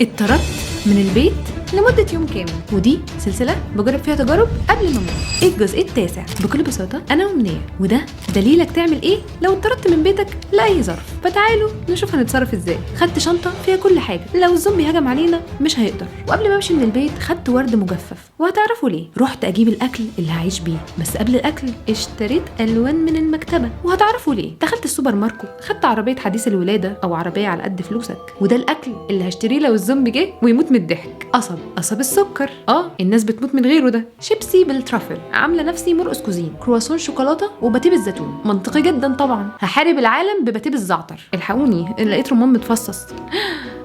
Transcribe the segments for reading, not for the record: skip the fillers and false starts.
اتطردت من البيت لمدة يوم كامل، ودي سلسلة بجرب فيها تجارب قبل ما اموت. الجزء التاسع بكل بساطة أنا ومنية، وده دليلك تعمل إيه لو اتطردت من بيتك لأي ظرف. فتعالوا نشوف هنتصرف إزاي. خدت شنطة فيها كل حاجة لو الزومبي هجم علينا مش هيقدر، وقبل ما امشي من البيت خدت ورد مجفف، وهتعرفوا ليه. رحت أجيب الأكل اللي هعيش بيه، بس قبل الأكل اشتريت ألوان من المكتبة، وهتعرفوا ليه. دخلت السوبر ماركت، خدت عربية حديث الولادة أو عربية على قد فلوسك، وده الأكل اللي هشتريه لو الزومبي جه ويموت من الضحك. قصب السكر، الناس بتموت من غيره. ده شيبسي بالترافل، عامله نفسي مرقص كوزين، كرواسون شوكولاته وباتيه بالزيتون. منطقي جدا طبعا. هحارب العالم بباتيه بالزعتر. الحقوني لقيت رمان متفصص.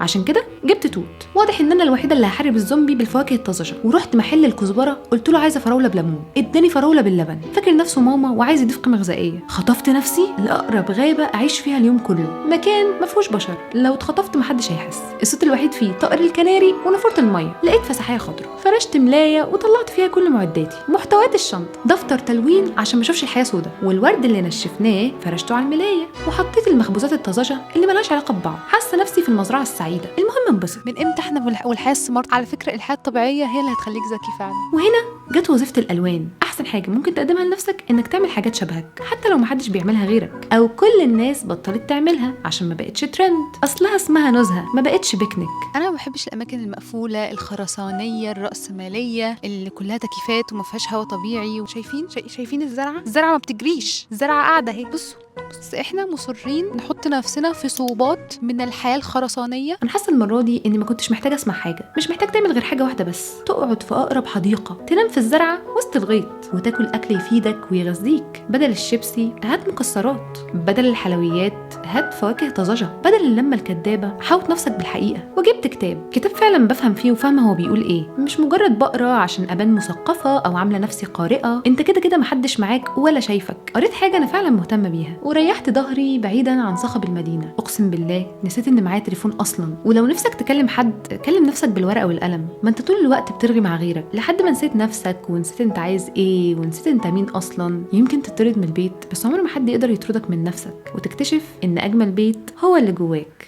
عشان كده جبت توت. واضح ان انا الوحيده اللي هحارب الزومبي بالفواكه الطازجه. ورحت محل الكزبره، قلت له عايزه فراوله بليمون، اداني فراوله باللبن. فاكر نفسه ماما وعايز يضيف قيمه غذائيه. خطفت نفسي لاقرب غابه اعيش فيها اليوم كله، مكان ما فيهوش بشر. لو اتخطفت محدش هيحس. الصوت الوحيد فيه طائر الكناري ونافوره الميه. لقيت فسحيه خضراء، فرشت ملايه وطلعت فيها كل معداتي. محتويات الشنطه دفتر تلوين عشان ما اشوفش الحياه سودا، والورد اللي نشفناه فرشته على الملايه، وحطيت المخبوزات الطازجه اللي ملهاش علاقه ببعض. حاسه نفسي في المزرعه السعيده. المهم انبسط. من امتى احنا والحياه السمارت؟ على فكره الحياه الطبيعيه هي اللي هتخليك ذكي فعلا. وهنا جت وظيفه الالوان. احسن حاجه ممكن تقدمها لنفسك انك تعمل حاجات شبهك، حتى لو محدش بيعملها غيرك، او كل الناس بطلت تعملها عشان ما بقتش ترند. اصلها اسمها نزهه، ما بقتش بيكنيك. انا ما بحبش الاماكن المقفوله الخرسانيه الراسماليه اللي كلها تكييفات وما فيهاش هواء طبيعي. شايفين الزرعه ما بتجريش، الزرعه قاعده اهي. بس احنا مصرين نحط نفسنا في صعوبات من الحياه الخرسانيه. انا حاسه المره دي اني ما كنتش محتاجه اسمع حاجه. مش محتاج تعمل غير حاجه واحده بس، تقعد في اقرب حديقه، تنام في الزرعه وسط الغيط، وتاكل اكل يفيدك ويغذيك. بدل الشيبسي هات مكسرات، بدل الحلويات هات فواكه طازجه، بدل اللمه الكدابه حاوط نفسك بالحقيقه. وجبت كتاب فعلا بفهم فيه وفاهمه هو بيقول ايه، مش مجرد بقرا عشان ابان مثقفه او عامله نفسي قارئه. انت كده محدش معاك ولا شايفك. قريت حاجه انا فعلا مهتمه بيها، وريحت ظهري بعيدا عن صخب المدينه. اقسم بالله نسيت ان معايا تليفون اصلا. ولو نفسك تكلم حد، كلم نفسك بالورقه والقلم. ما انت طول الوقت بترغي مع غيرك لحد ما نسيت نفسك، ونسيت انت عايز ايه، ونسيت انت مين اصلا. يمكن تطرد من البيت، بس عمر ما حد يقدر يطردك من نفسك، وتكتشف ان اجمل بيت هو اللي جواك.